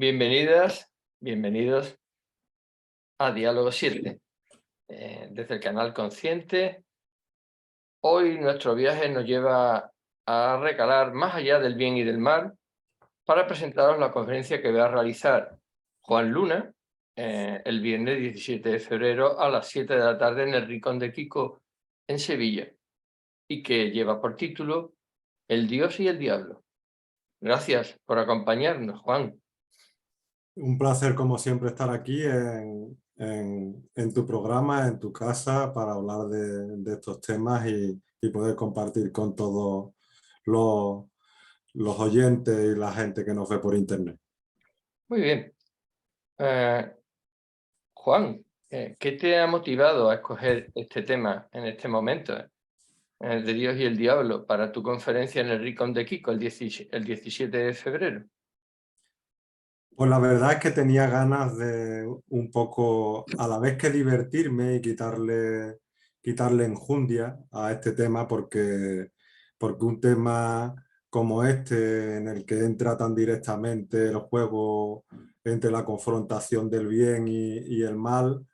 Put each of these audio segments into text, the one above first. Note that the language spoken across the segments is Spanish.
Bienvenidas, bienvenidos a Diálogo 7, desde el canal Consciente. Hoy nuestro viaje nos lleva a recalar más allá del bien y del mal para presentaros la conferencia que va a realizar Juan Luna el viernes 17 de febrero a las 7 de la tarde en el Rincón de Kiko en Sevilla y que lleva por título El Dios y el Diablo. Gracias por acompañarnos, Juan. Un placer, como siempre, estar aquí en tu programa, en tu casa, para hablar de estos temas y poder compartir con todos los, los oyentes y la gente que nos ve por internet. Muy bien. Juan, ¿qué te ha motivado a escoger este tema en este momento, de Dios y el Diablo, para tu conferencia en el Rincón de Kiko el 17 de febrero? Pues la verdad es que tenía ganas de un poco, a la vez que divertirme y quitarle enjundia a este tema, porque un tema como este, en el que entra tan directamente el juego entre la confrontación del bien y el mal,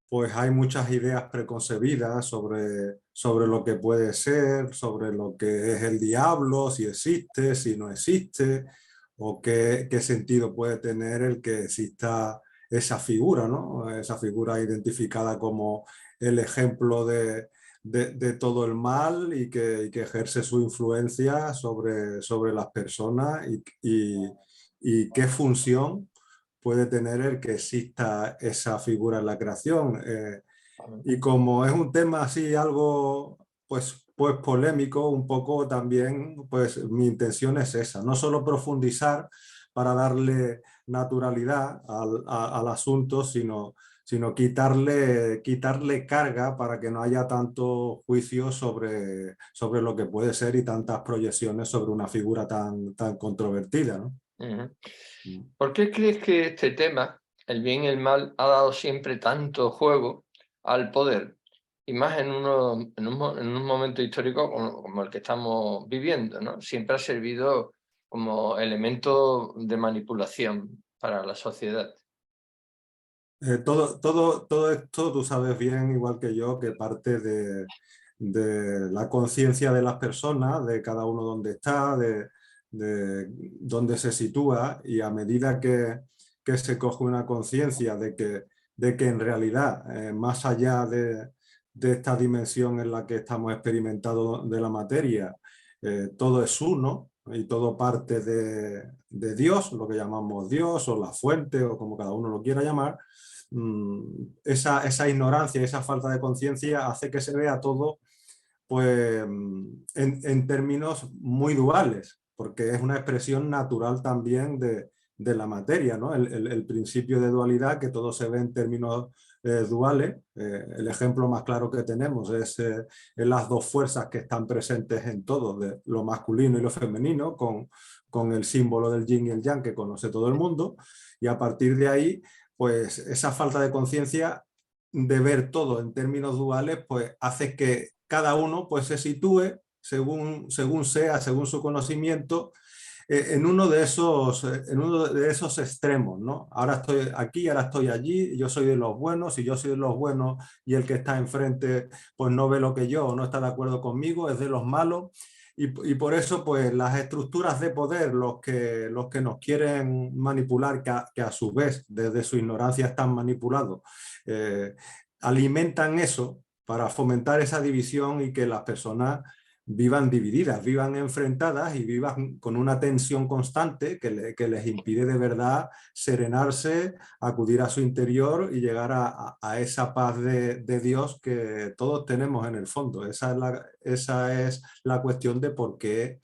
pues hay muchas ideas preconcebidas sobre lo que puede ser, sobre lo que es el diablo, si existe, si no existe, o qué sentido puede tener el que exista esa figura, ¿no? Esa figura identificada como el ejemplo de todo el mal y que ejerce su influencia sobre las personas y qué función puede tener el que exista esa figura en la creación. Y como es un tema así algo pues polémico, un poco también, pues mi intención es esa, no solo profundizar para darle naturalidad al asunto, sino quitarle carga para que no haya tanto juicio sobre lo que puede ser y tantas proyecciones sobre una figura tan controvertida, ¿no? Ujú. Mm. ¿Por qué crees que este tema, el bien y el mal, ha dado siempre tanto juego al poder? Y más en un momento histórico como el que estamos viviendo, ¿no? Siempre ha servido como elemento de manipulación para la sociedad. Todo esto tú sabes bien, igual que yo, que parte de la conciencia de las personas, de cada uno donde está, de dónde se sitúa, y a medida que se coge una conciencia de que en realidad, más allá de esta dimensión en la que estamos experimentando de la materia, todo es uno y todo parte de Dios, lo que llamamos Dios o la fuente o como cada uno lo quiera llamar. Esa ignorancia, esa falta de conciencia hace que se vea todo pues, en términos muy duales, porque es una expresión natural también de la materia, ¿no? El principio de dualidad, que todo se ve en términos duales. El ejemplo más claro que tenemos es en las dos fuerzas que están presentes en todo, de lo masculino y lo femenino, con el símbolo del yin y el yang que conoce todo el mundo, y a partir de ahí pues esa falta de conciencia de ver todo en términos duales, pues hace que cada uno pues se sitúe según sea, según su conocimiento, en uno de esos extremos, ¿no? Ahora estoy aquí, ahora estoy allí, yo soy de los buenos, y yo soy de los buenos y el que está enfrente pues no ve lo que yo, o no está de acuerdo conmigo, es de los malos. Y por eso, pues, las estructuras de poder, los que nos quieren manipular, que a su vez, desde su ignorancia están manipulados, eh, alimentan eso para fomentar esa división y que las personas vivan divididas, vivan enfrentadas y vivan con una tensión constante que les impide de verdad serenarse, acudir a su interior y llegar a esa paz de Dios que todos tenemos en el fondo. Esa es la cuestión de por qué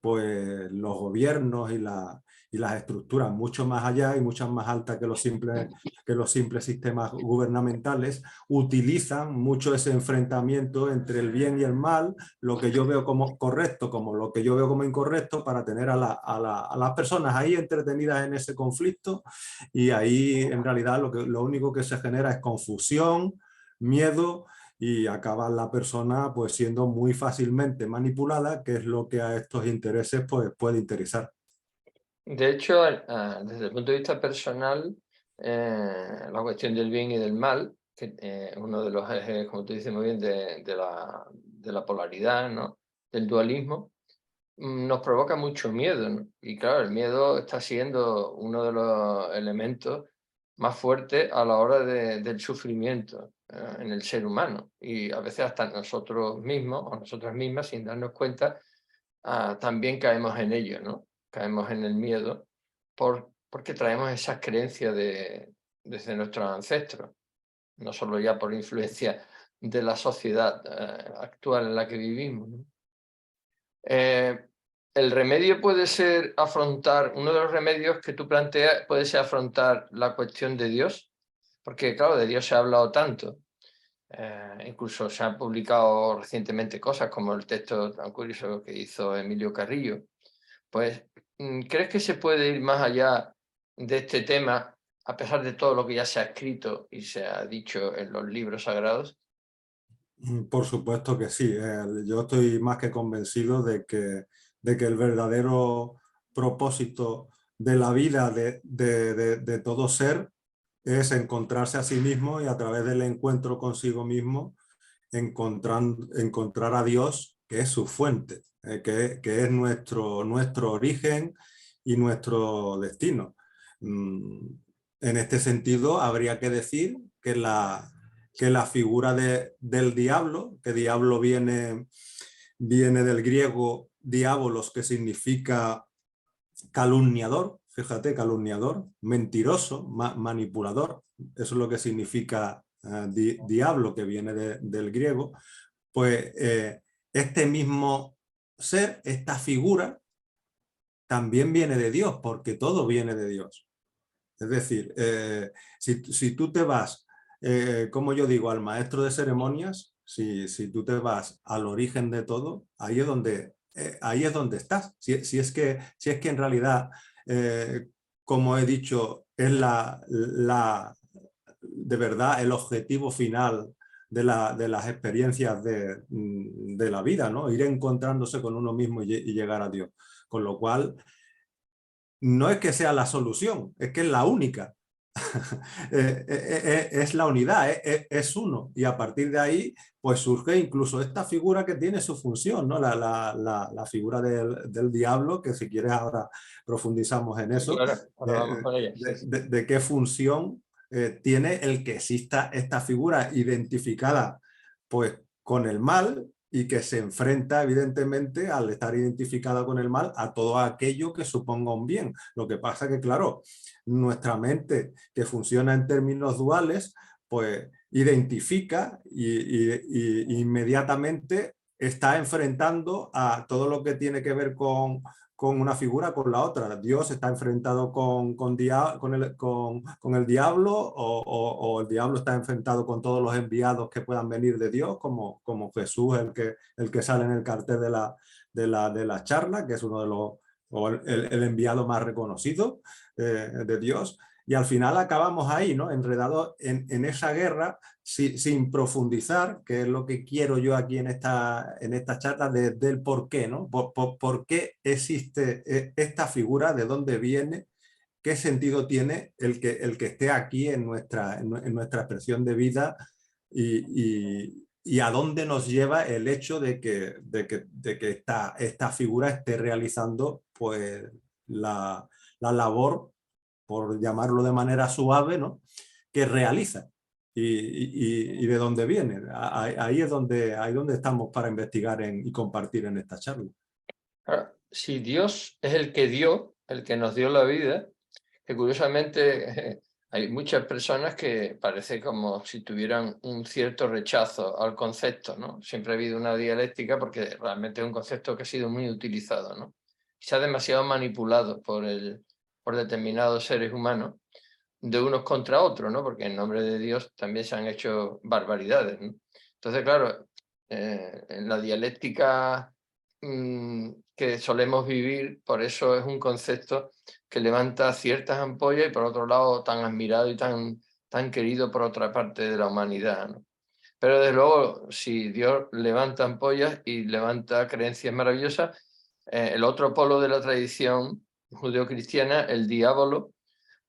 pues, los gobiernos y las estructuras mucho más allá y muchas más altas que los simples sistemas gubernamentales utilizan mucho ese enfrentamiento entre el bien y el mal, lo que yo veo como correcto como lo que yo veo como incorrecto, para tener a las personas ahí entretenidas en ese conflicto, y ahí en realidad lo único que se genera es confusión, miedo, y acaba la persona pues siendo muy fácilmente manipulada, que es lo que a estos intereses pues puede interesar. De hecho, desde el punto de vista personal, la cuestión del bien y del mal, que uno de los ejes, como tú dices muy bien, de la polaridad, ¿no? Del dualismo, nos provoca mucho miedo, ¿no? Y claro, el miedo está siendo uno de los elementos más fuertes a la hora del sufrimiento en el ser humano. Y a veces hasta nosotros mismos o nosotras mismas, sin darnos cuenta, también caemos en ello, ¿no? Caemos en el miedo porque traemos esas creencias desde nuestros ancestros, no solo ya por influencia de la sociedad actual en la que vivimos, ¿no? El remedio puede ser afrontar, uno de los remedios que tú planteas puede ser afrontar la cuestión de Dios, porque claro, de Dios se ha hablado tanto. Incluso se han publicado recientemente cosas como el texto tan curioso que hizo Emilio Carrillo. Pues, ¿crees que se puede ir más allá de este tema, a pesar de todo lo que ya se ha escrito y se ha dicho en los libros sagrados? Por supuesto que sí. Yo estoy más que convencido de que el verdadero propósito de la vida de todo ser es encontrarse a sí mismo y a través del encuentro consigo mismo encontrar a Dios, que es su fuente, que es nuestro origen y nuestro destino. En este sentido, habría que decir que la figura del diablo, que diablo viene del griego diabolos, que significa calumniador, fíjate, calumniador, mentiroso, manipulador, eso es lo que significa diablo, que viene del griego. Pues este mismo ser, esta figura, también viene de Dios, porque todo viene de Dios. Es decir, si tú te vas, como yo digo, al maestro de ceremonias, si tú te vas al origen de todo, ahí es donde estás. Si es que en realidad, como he dicho, es de verdad el objetivo final de las experiencias de la vida, ¿no? Ir encontrándose con uno mismo y llegar a Dios. Con lo cual, no es que sea la solución, es que es la única. Es la unidad, es uno. Y a partir de ahí, pues surge incluso esta figura que tiene su función, ¿no? La figura del diablo, que si quieres ahora profundizamos en Sí, eso, claro, ahora vamos con ella. Sí, sí. de qué función tiene el que exista esta figura identificada pues con el mal y que se enfrenta evidentemente al estar identificada con el mal a todo aquello que suponga un bien. Lo que pasa que claro, nuestra mente que funciona en términos duales pues identifica y inmediatamente está enfrentando a todo lo que tiene que ver con una figura, con la otra. Dios está enfrentado con el diablo o el diablo está enfrentado con todos los enviados que puedan venir de Dios, como Jesús, el que sale en el cartel de la charla, que es uno de los, o el enviado más reconocido de Dios. Y al final acabamos ahí, ¿no? Enredados en esa guerra sin profundizar, que es lo que quiero yo aquí en esta charla, del por qué, ¿no? Por qué existe esta figura, de dónde viene, qué sentido tiene el que esté aquí en nuestra expresión de vida y a dónde nos lleva el hecho de que esta figura esté realizando pues la labor, por llamarlo de manera suave, ¿no? Que realiza y de dónde viene. Ahí es donde estamos para investigar y compartir en esta charla. Ahora, si Dios es el que dio, el que nos dio la vida, que curiosamente hay muchas personas que parece como si tuvieran un cierto rechazo al concepto, ¿no? Siempre ha habido una dialéctica porque realmente es un concepto que ha sido muy utilizado, ¿no? Se ha demasiado manipulado por determinados seres humanos de unos contra otros, ¿no? Porque en nombre de Dios también se han hecho barbaridades, ¿no? Entonces, claro, en la dialéctica que solemos vivir, por eso es un concepto que levanta ciertas ampollas y por otro lado tan admirado y tan querido por otra parte de la humanidad, ¿no? Pero desde luego, si Dios levanta ampollas y levanta creencias maravillosas, el otro polo de la tradición judeocristiana, el diablo,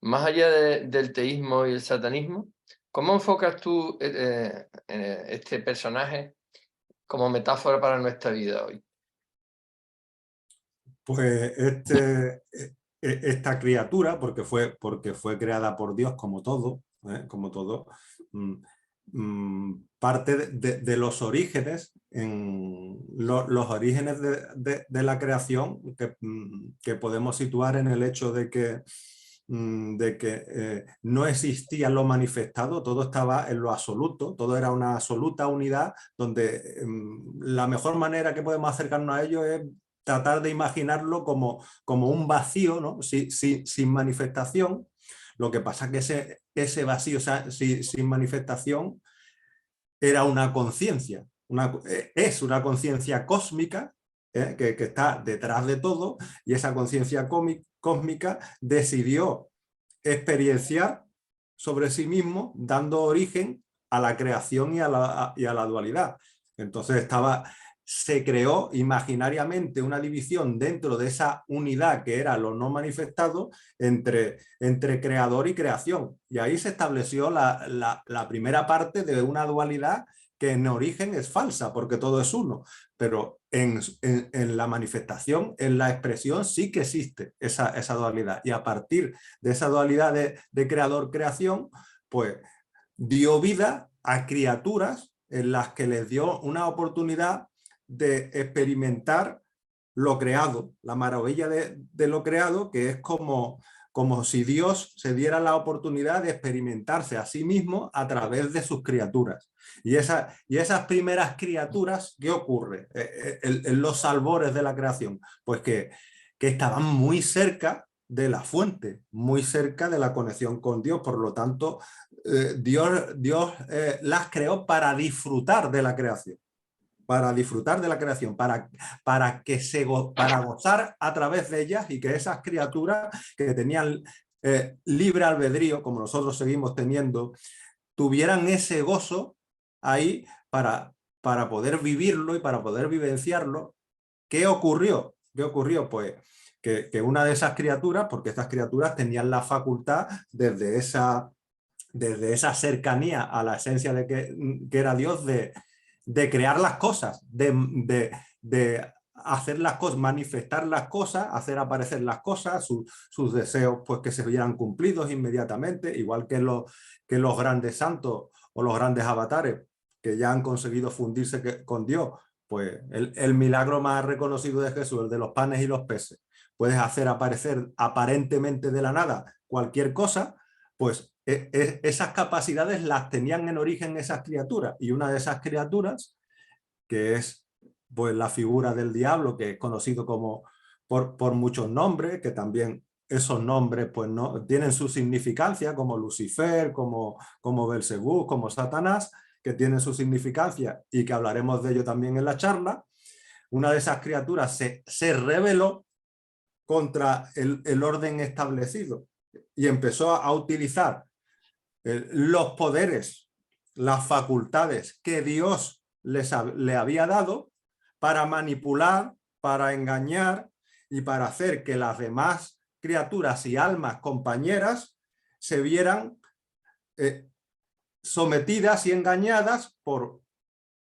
más allá del teísmo y el satanismo, ¿cómo enfocas tú este personaje como metáfora para nuestra vida hoy? Pues esta criatura, porque fue creada por Dios como todo, mm, parte de los orígenes, los orígenes de la creación que podemos situar en el hecho de que no existía lo manifestado, todo estaba en lo absoluto, todo era una absoluta unidad, donde la mejor manera que podemos acercarnos a ello es tratar de imaginarlo como un vacío, ¿no? Sin manifestación. Lo que pasa es que ese vacío, o sea, sin manifestación, era una conciencia, es una conciencia cósmica, que está detrás de todo, y esa conciencia cósmica decidió experienciar sobre sí mismo, dando origen a la creación y a la dualidad. Entonces se creó imaginariamente una división dentro de esa unidad que era lo no manifestado entre creador y creación. Y ahí se estableció la primera parte de una dualidad que en origen es falsa, porque todo es uno, pero en la manifestación, en la expresión, sí que existe esa dualidad. Y a partir de esa dualidad de creador-creación, pues dio vida a criaturas en las que les dio una oportunidad de experimentar lo creado, la maravilla de lo creado, que es como si Dios se diera la oportunidad de experimentarse a sí mismo a través de sus criaturas. Y esas primeras criaturas, ¿qué ocurre en los albores de la creación? Pues que estaban muy cerca de la fuente, muy cerca de la conexión con Dios. Por lo tanto, Dios las creó para disfrutar de la creación. Para disfrutar de la creación, para gozar a través de ellas, y que esas criaturas que tenían libre albedrío, como nosotros seguimos teniendo, tuvieran ese gozo ahí para poder vivirlo y para poder vivenciarlo. ¿Qué ocurrió? ¿Qué ocurrió? Pues que una de esas criaturas, porque estas criaturas tenían la facultad desde esa cercanía a la esencia de que era Dios, de crear las cosas, de hacer las cosas, manifestar las cosas, hacer aparecer las cosas, sus deseos, pues que se vieran cumplidos inmediatamente, igual que los grandes santos o los grandes avatares que ya han conseguido fundirse con Dios. Pues el milagro más reconocido de Jesús, el de los panes y los peces. Puedes hacer aparecer aparentemente de la nada cualquier cosa, pues esas capacidades las tenían en origen esas criaturas, y una de esas criaturas, que es pues la figura del diablo, que es conocido como por muchos nombres, que también esos nombres pues no tienen su significancia, como Lucifer, como Belcebú, como Satanás, que tienen su significancia y que hablaremos de ello también en la charla. Una de esas criaturas se rebeló contra el orden establecido y empezó a utilizar los poderes, las facultades que Dios le había dado para manipular, para engañar y para hacer que las demás criaturas y almas compañeras se vieran sometidas y engañadas por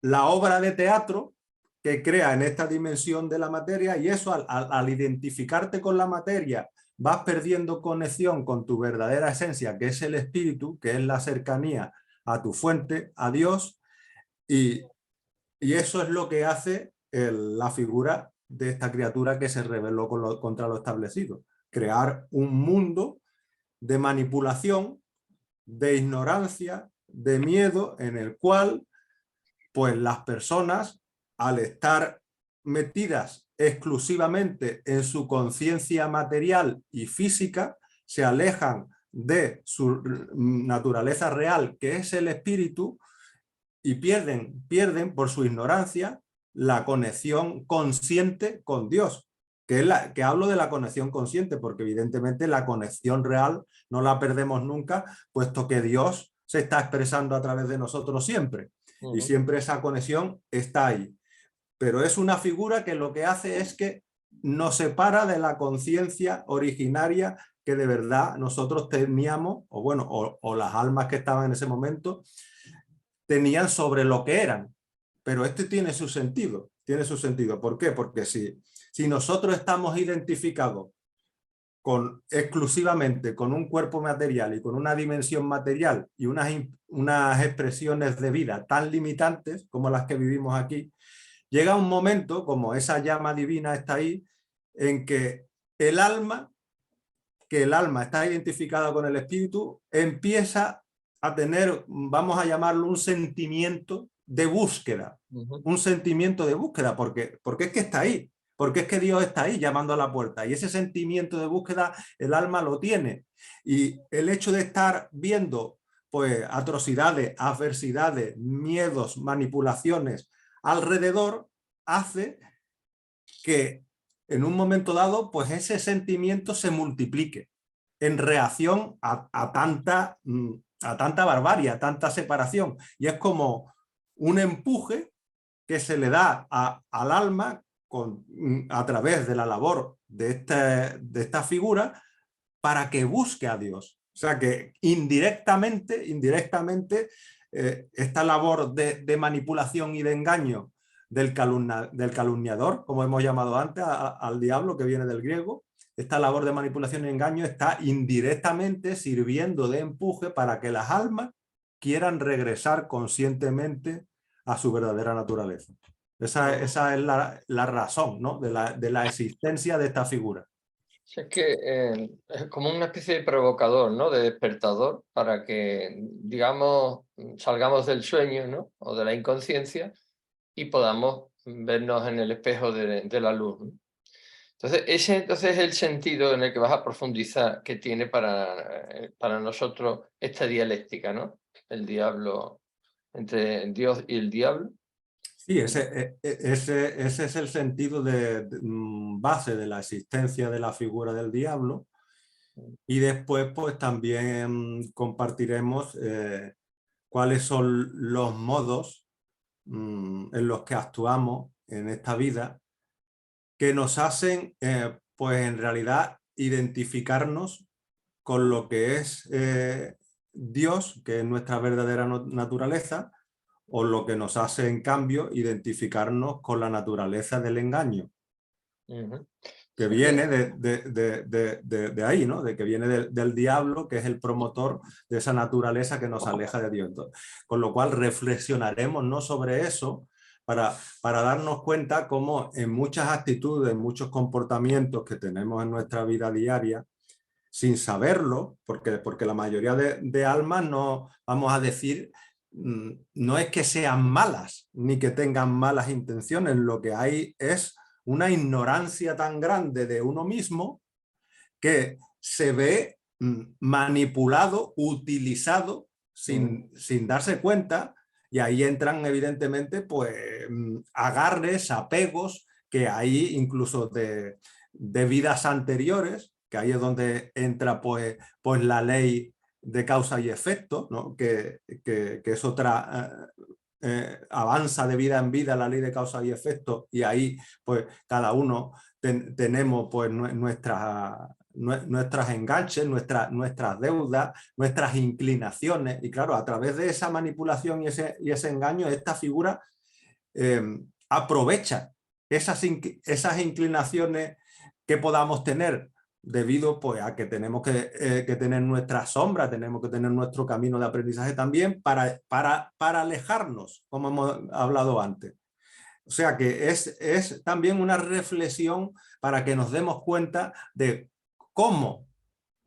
la obra de teatro que crea en esta dimensión de la materia, y eso al identificarte con la materia vas perdiendo conexión con tu verdadera esencia, que es el espíritu, que es la cercanía a tu fuente, a Dios, y eso es lo que hace la figura de esta criatura que se rebeló contra lo establecido, crear un mundo de manipulación, de ignorancia, de miedo, en el cual pues las personas, al estar metidas exclusivamente en su conciencia material y física, se alejan de su naturaleza real, que es el espíritu, y pierden por su ignorancia la conexión consciente con Dios, que hablo de la conexión consciente, porque evidentemente la conexión real no la perdemos nunca, puesto que Dios se está expresando a través de nosotros siempre. Y siempre esa conexión está ahí. Pero es una figura que lo que hace es que nos separa de la conciencia originaria que de verdad nosotros teníamos, o bueno, o las almas que estaban en ese momento tenían sobre lo que eran. Pero este tiene su sentido, tiene su sentido. ¿Por qué? Porque si nosotros estamos identificados exclusivamente con un cuerpo material y con una dimensión material y unas expresiones de vida tan limitantes como las que vivimos aquí, llega un momento, como esa llama divina está ahí, en que el alma está identificada con el espíritu, empieza a tener, vamos a llamarlo, un sentimiento de búsqueda. Un sentimiento de búsqueda, porque es que está ahí, porque es que Dios está ahí llamando a la puerta, y ese sentimiento de búsqueda el alma lo tiene. Y el hecho de estar viendo pues atrocidades, adversidades, miedos, manipulaciones alrededor, hace que en un momento dado pues ese sentimiento se multiplique en reacción a tanta barbarie, a tanta separación. Y es como un empuje que se le da al alma a través de la labor de esta figura para que busque a Dios. O sea que indirectamente esta labor de manipulación y de engaño del calumniador, como hemos llamado antes, al diablo, que viene del griego, esta labor de manipulación y engaño está indirectamente sirviendo de empuje para que las almas quieran regresar conscientemente a su verdadera naturaleza. Esa es la razón, ¿no?, de la existencia de esta figura. Es que es como una especie de provocador, ¿no? De despertador, para que, digamos, salgamos del sueño, ¿no? O de la inconsciencia y podamos vernos en el espejo de la luz, ¿no? Entonces, ese es el sentido en el que vas a profundizar que tiene para nosotros esta dialéctica, ¿no? El diablo, entre Dios y el diablo. Sí, ese es el sentido base de la existencia de la figura del diablo. Y después pues también compartiremos cuáles son los modos en los que actuamos en esta vida, que nos hacen pues en realidad identificarnos con lo que es Dios, que es nuestra verdadera naturaleza, o lo que nos hace en cambio identificarnos con la naturaleza del engaño, que viene de ahí, ¿no? De que viene del diablo, que es el promotor de esa naturaleza que nos aleja de Dios. Entonces, con lo cual reflexionaremos, ¿no?, sobre eso para darnos cuenta cómo en muchas actitudes, en muchos comportamientos que tenemos en nuestra vida diaria, sin saberlo, porque la mayoría de almas, no vamos a decir, no es que sean malas ni que tengan malas intenciones, lo que hay es una ignorancia tan grande de uno mismo que se ve manipulado, utilizado sin darse cuenta, y ahí entran evidentemente pues agarres, apegos que hay incluso de vidas anteriores, que ahí es donde entra pues la ley de causa y efecto, ¿no?, que es otra avanza de vida en vida la ley de causa y efecto, y ahí pues cada uno tenemos pues nuestras enganches, nuestras deudas, nuestras inclinaciones, y claro, a través de esa manipulación y ese engaño, esta figura aprovecha esas inclinaciones que podamos tener, debido pues a que tenemos que tener nuestra sombra, tenemos que tener nuestro camino de aprendizaje también para alejarnos, como hemos hablado antes. O sea que es también una reflexión para que nos demos cuenta de cómo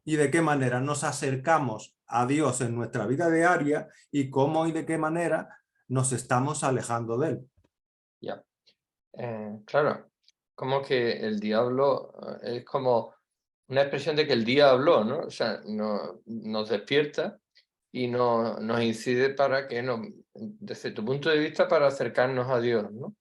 y de qué manera nos acercamos a Dios en nuestra vida diaria, y cómo y de qué manera nos estamos alejando de Él. Ya. Claro, como que el diablo es como una expresión de que el día habló, ¿no? O sea, nos despierta y nos incide para que, desde tu punto de vista, para acercarnos a Dios, ¿no?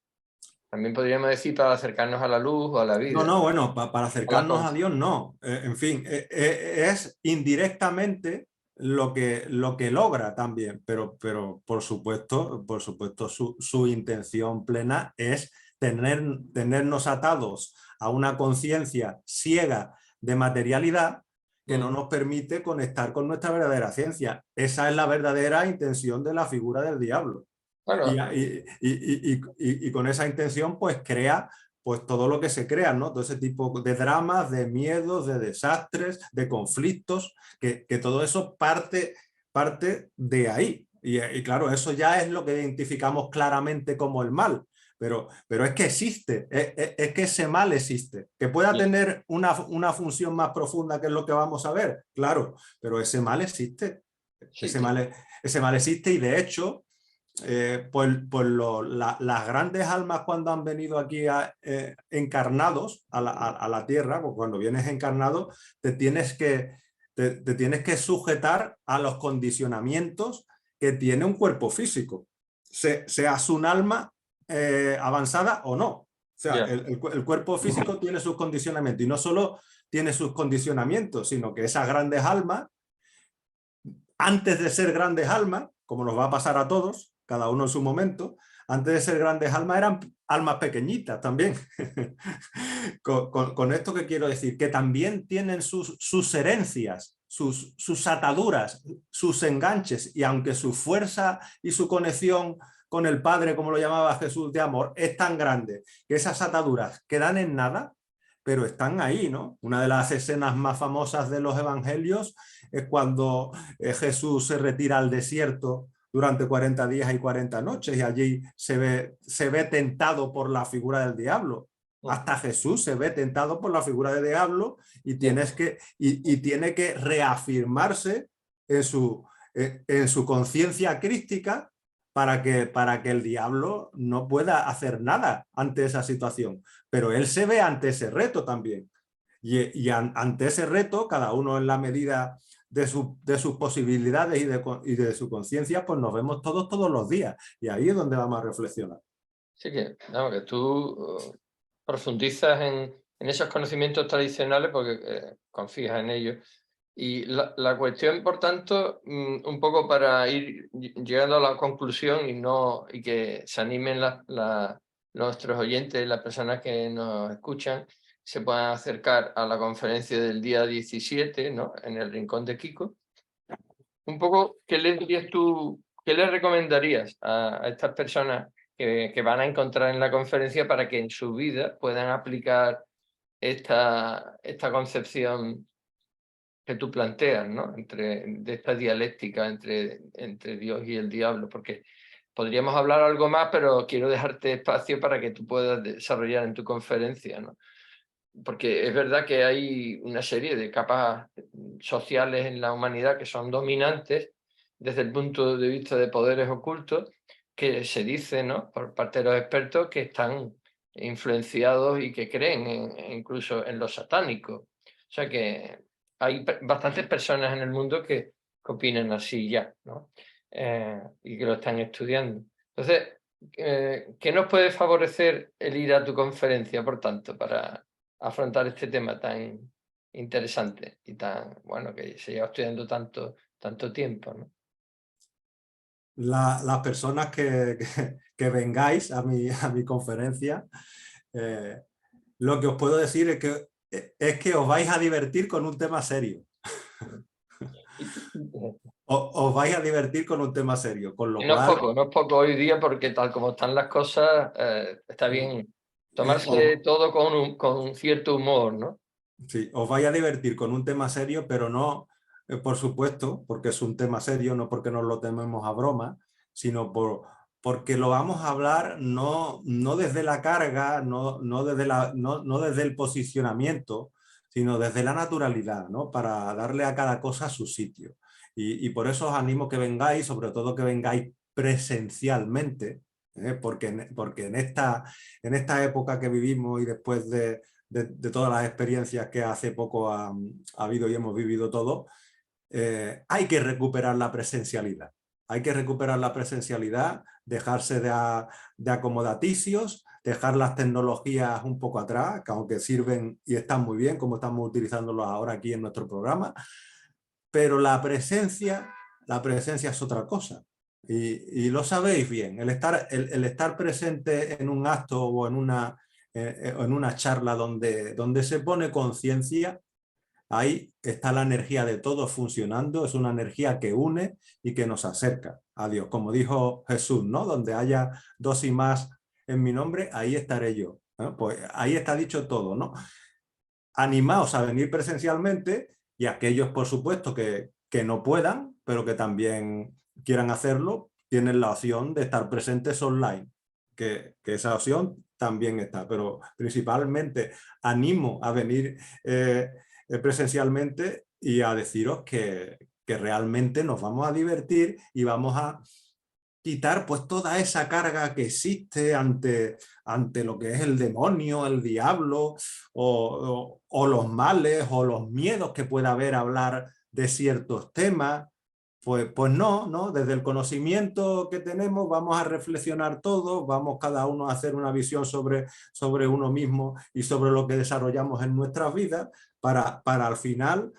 También podríamos decir para acercarnos a la luz o a la vida. No, bueno, para acercarnos a Dios no. En fin, es indirectamente lo que logra también, pero por supuesto su intención plena es tenernos atados a una conciencia ciega de materialidad que no nos permite conectar con nuestra verdadera ciencia. Esa es la verdadera intención de la figura del diablo. Bueno, Y con esa intención pues crea pues todo lo que se crea, ¿no? Todo ese tipo de dramas, de miedos, de desastres, de conflictos, que todo eso parte de ahí. Y claro, eso ya es lo que identificamos claramente como el mal. Pero es que existe, es que ese mal existe. Que pueda tener una función más profunda, que es lo que vamos a ver, claro, pero ese mal existe. sí, Ese mal existe y de hecho, las grandes almas cuando han venido aquí encarnados a la tierra, pues cuando vienes encarnado, te tienes que sujetar a los condicionamientos que tiene un cuerpo físico, seas un alma avanzada o no. O sea, el cuerpo físico tiene sus condicionamientos y no solo tiene sus condicionamientos, sino que esas grandes almas, antes de ser grandes almas, como nos va a pasar a todos, cada uno en su momento, antes de ser grandes almas eran almas pequeñitas también. Con esto que quiero decir, que también tienen sus herencias, sus ataduras, sus enganches, y aunque su fuerza y su conexión con el Padre, como lo llamaba Jesús, de amor, es tan grande que esas ataduras quedan en nada, pero están ahí, ¿no? Una de las escenas más famosas de los evangelios es cuando Jesús se retira al desierto durante 40 días y 40 noches y allí se ve tentado por la figura del diablo. Hasta Jesús se ve tentado por la figura del diablo y tiene que reafirmarse en su conciencia crística para que el diablo no pueda hacer nada ante esa situación. Pero él se ve ante ese reto también. Y ante ese reto, cada uno en la medida de sus posibilidades y de su conciencia, pues nos vemos todos los días. Y ahí es donde vamos a reflexionar. sí que tú profundizas en esos conocimientos tradicionales porque confías en ellos. Y la cuestión, por tanto, un poco para ir llegando a la conclusión y que se animen nuestros oyentes, las personas que nos escuchan, se puedan acercar a la conferencia del día 17, ¿no? En el Rincón de Kiko. Un poco, ¿qué les dirías tú, qué les recomendarías a estas personas que van a encontrar en la conferencia para que en su vida puedan aplicar esta concepción que tú planteas, ¿no? De esta dialéctica entre Dios y el diablo? Porque podríamos hablar algo más, pero quiero dejarte espacio para que tú puedas desarrollar en tu conferencia, ¿no? Porque es verdad que hay una serie de capas sociales en la humanidad que son dominantes desde el punto de vista de poderes ocultos, que se dice, ¿no?, por parte de los expertos, que están influenciados y que creen incluso en lo satánico. O sea que hay bastantes personas en el mundo que opinan así ya, ¿no? Y que lo están estudiando. Entonces, ¿qué nos puede favorecer el ir a tu conferencia, por tanto, para afrontar este tema tan interesante y tan, bueno, que se lleva estudiando tanto tiempo, ¿no? Las personas que vengáis a mi conferencia, lo que os puedo decir es que os vais a divertir con un tema serio. Os vais a divertir con un tema serio, con lo Y cual... no es poco hoy día, porque tal como están las cosas, está bien tomarse todo con un cierto humor, ¿no? Sí, os vais a divertir con un tema serio, pero no, por supuesto, porque es un tema serio, no porque nos lo tomemos a broma, sino porque lo vamos a hablar no desde la carga, no desde el posicionamiento, sino desde la naturalidad, ¿no? Para darle a cada cosa su sitio. Y por eso os animo que vengáis, sobre todo que vengáis presencialmente, porque en esta época que vivimos y después de todas las experiencias que hace poco ha habido y hemos vivido todos, hay que recuperar la presencialidad. Hay que recuperar la presencialidad, dejarse de acomodaticios, dejar las tecnologías un poco atrás, que aunque sirven y están muy bien, como estamos utilizándolos ahora aquí en nuestro programa, pero la presencia es otra cosa. Y lo sabéis bien, el estar presente en un acto o en una charla donde se pone conciencia, ahí está la energía de todos funcionando, es una energía que une y que nos acerca a Dios. Como dijo Jesús, ¿no? Donde haya dos y más en mi nombre, ahí estaré yo. ¿No? Pues ahí está dicho todo, ¿no? Animaos a venir presencialmente y aquellos, por supuesto, que no puedan, pero que también quieran hacerlo, tienen la opción de estar presentes online, que esa opción también está, pero principalmente animo a venir presencialmente y a deciros que realmente nos vamos a divertir y vamos a quitar pues toda esa carga que existe ante lo que es el demonio, el diablo o los males o los miedos que pueda haber a hablar de ciertos temas. Pues no, ¿no? Desde el conocimiento que tenemos vamos a reflexionar todos, vamos cada uno a hacer una visión sobre uno mismo y sobre lo que desarrollamos en nuestras vidas para al final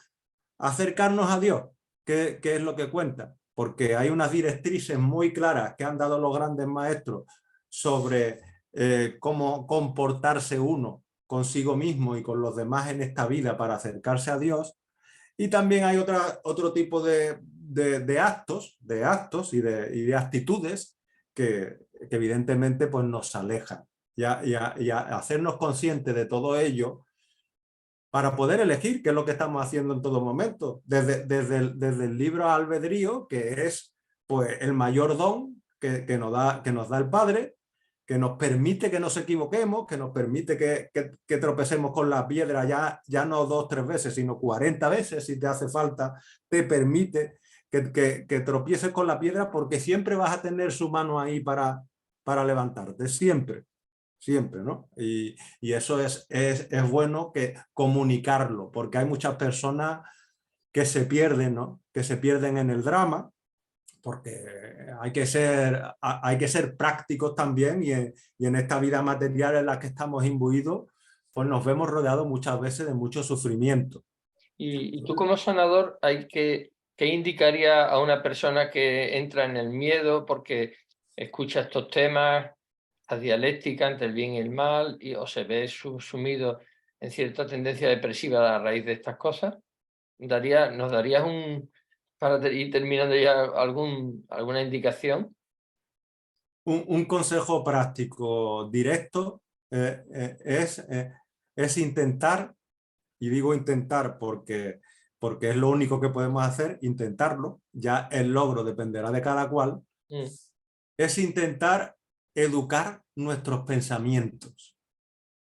acercarnos a Dios, que es lo que cuenta, porque hay unas directrices muy claras que han dado los grandes maestros sobre cómo comportarse uno consigo mismo y con los demás en esta vida para acercarse a Dios. Y también hay otro tipo de actos y de actitudes que evidentemente pues, nos alejan. Y a hacernos conscientes de todo ello para poder elegir qué es lo que estamos haciendo en todo momento, desde el libro albedrío, que es pues, el mayor don que nos da el Padre, que nos permite que nos equivoquemos, que nos permite que tropecemos con la piedra ya no 2 o 3 veces, sino 40 veces si te hace falta, te permite que tropieces con la piedra porque siempre vas a tener su mano ahí para levantarte, siempre. Siempre, ¿no? Y eso es bueno que comunicarlo, porque hay muchas personas que se pierden, ¿no? Que se pierden en el drama, porque hay que ser prácticos también y en esta vida material en la que estamos imbuidos, pues nos vemos rodeados muchas veces de mucho sufrimiento. Y tú como sanador, ¿qué indicaría a una persona que entra en el miedo porque escucha estos temas, la dialéctica entre el bien y el mal, o se ve sumido en cierta tendencia depresiva a raíz de estas cosas? ¿Nos darías para ir terminando ya alguna indicación? Un consejo práctico directo es intentar, y digo intentar porque es lo único que podemos hacer, intentarlo, ya el logro dependerá de cada cual, es intentar educar nuestros pensamientos.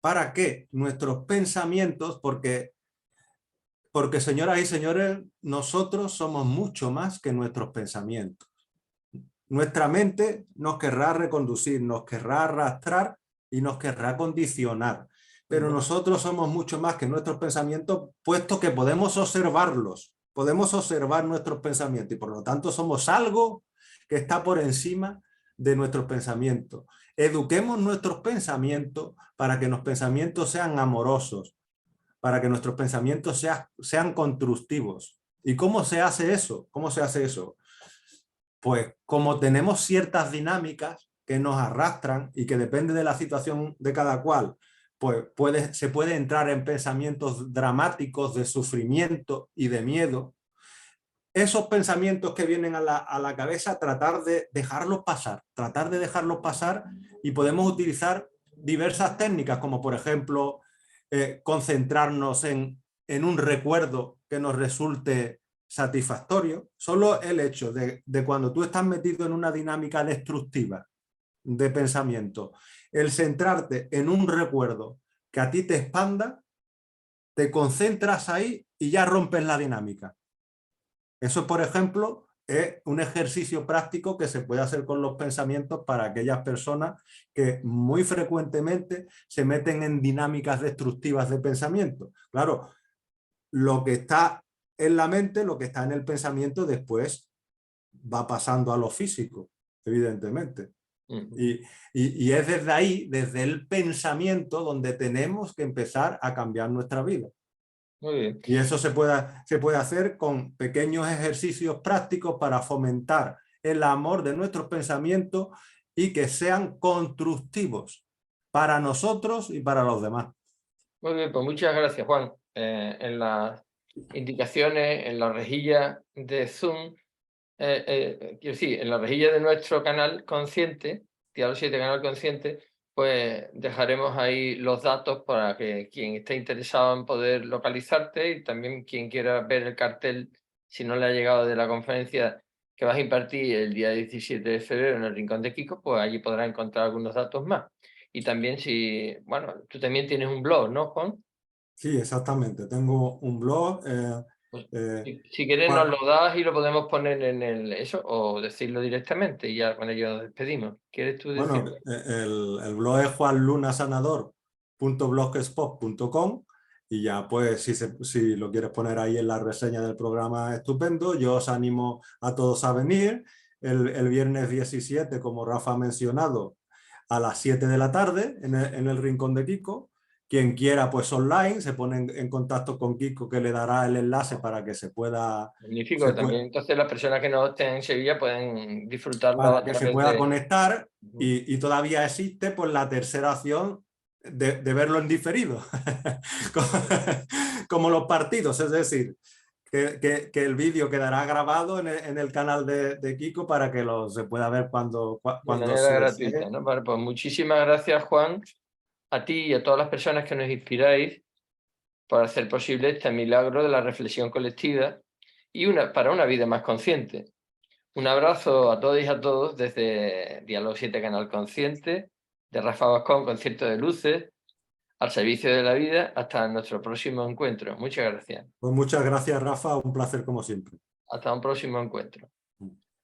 ¿Para qué? Nuestros pensamientos, porque señoras y señores, nosotros somos mucho más que nuestros pensamientos. Nuestra mente nos querrá reconducir, nos querrá arrastrar y nos querrá condicionar. Pero nosotros somos mucho más que nuestros pensamientos, puesto que podemos observarlos, podemos observar nuestros pensamientos y por lo tanto somos algo que está por encima de nuestros pensamientos. Eduquemos nuestros pensamientos para que los pensamientos sean amorosos, para que nuestros pensamientos sean constructivos. ¿Y cómo se hace eso? ¿Cómo se hace eso? Pues como tenemos ciertas dinámicas que nos arrastran y que depende de la situación de cada cual, pues se puede entrar en pensamientos dramáticos de sufrimiento y de miedo. Esos pensamientos que vienen a la cabeza, tratar de dejarlos pasar y podemos utilizar diversas técnicas, como por ejemplo concentrarnos en un recuerdo que nos resulte satisfactorio. Solo el hecho de cuando tú estás metido en una dinámica destructiva de pensamiento, el centrarte en un recuerdo que a ti te expanda, te concentras ahí y ya rompes la dinámica. Eso, por ejemplo, es un ejercicio práctico que se puede hacer con los pensamientos para aquellas personas que muy frecuentemente se meten en dinámicas destructivas de pensamiento. Claro, lo que está en la mente, lo que está en el pensamiento, después va pasando a lo físico, evidentemente. Y es desde ahí, desde el pensamiento, donde tenemos que empezar a cambiar nuestra vida. Muy bien. Y eso se puede hacer con pequeños ejercicios prácticos para fomentar el amor de nuestros pensamientos y que sean constructivos para nosotros y para los demás. Muy bien, pues muchas gracias, Juan. En las indicaciones, en la rejilla de Zoom, quiero decir, en la rejilla de nuestro canal consciente, Diálogo 7 Canal Consciente, pues dejaremos ahí los datos para que quien esté interesado en poder localizarte y también quien quiera ver el cartel, si no le ha llegado de la conferencia que vas a impartir el día 17 de febrero en el Rincón de Kiko, pues allí podrá encontrar algunos datos más. Y también si, bueno, tú también tienes un blog, ¿no, Juan? Sí, exactamente. Tengo un blog. Pues, si quieres nos lo das y lo podemos poner en eso o decirlo directamente y ya con ello nos despedimos. ¿Quieres tú Bueno, decirlo? el blog es juanlunasanador.blogspot.com y ya pues si lo quieres poner ahí en la reseña del programa, estupendo. Yo os animo a todos a venir el viernes 17, como Rafa ha mencionado, a las 7 de la tarde en el Rincón de Kiko. Quien quiera, pues online, se pone en contacto con Kiko, que le dará el enlace para que Magnífico. También entonces las personas que no estén en Sevilla pueden disfrutarlo a se través pueda de... conectar y todavía existe pues la tercera opción de verlo en diferido, como los partidos, es decir, que el vídeo quedará grabado en el canal de Kiko para que se pueda ver cuando De se manera gratuita, desee. ¿no? Vale, pues muchísimas gracias, Juan, a ti y a todas las personas que nos inspiráis para hacer posible este milagro de la reflexión colectiva y para una vida más consciente. Un abrazo a todos y a todos desde Diálogo 7 Canal Consciente, de Rafa Bascón, Concierto de Luces, al servicio de la vida, hasta nuestro próximo encuentro. Muchas gracias. Pues muchas gracias, Rafa, un placer como siempre. Hasta un próximo encuentro.